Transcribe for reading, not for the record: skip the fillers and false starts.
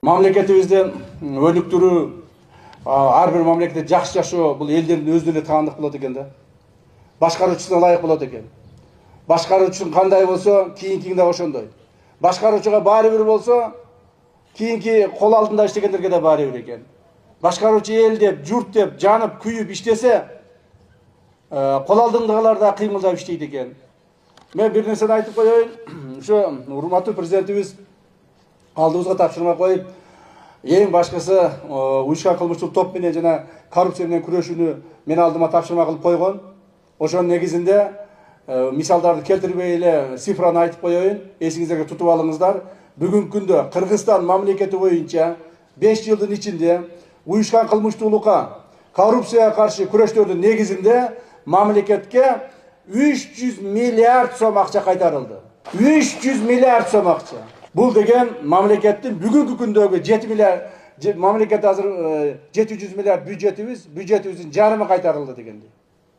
Мамлекетибизде өнүктүрүү ар бир мамлекетте жакшы жашоо бул элдердин өзүнө эле таандык болот экен да. Башкаруучусуна ылайык болот экен. Башкаруучу кандай болсо, кийинкиң да ошондой. Башкаруучуга баары бир болсо, кийинки кол алдында иштегендерге да баары бир экен. Башкаруучу эл деп, журт деп, жанып, күйүп иштесе, кол алдындагылар да кыймылдап иштейт экен. Мен бир нерсени айтып коеюн. Ошо урматтуу президентибиз алдыбызга тапшырма коюп, эң башкысы уюшкан кылмыштык топ менен жана коррупция менен күрөшүүнү мен алдыма тапшырма кылып койгон. Ошонун негизинде мисалдарды келтирбей эле цифраны айтып коеюн, эсиңиздерге тутуп алыңыздар. Бүгүнкү күндө Кыргызстан мамлекети боюнча 5 жылдын ичинде уюшкан кылмыштуулукка, коррупцияга каршы күрөштөрдүн негизинде мамлекетке 300 миллиард сом акча кайтарылды. 300 миллиард сом акча. Бул деген мамлекеттин бүгүнкү күндөгү 7 миллиард мамлекет азыр 700 миллиард бюджетибиздин жарымы кайтарылды дегенди.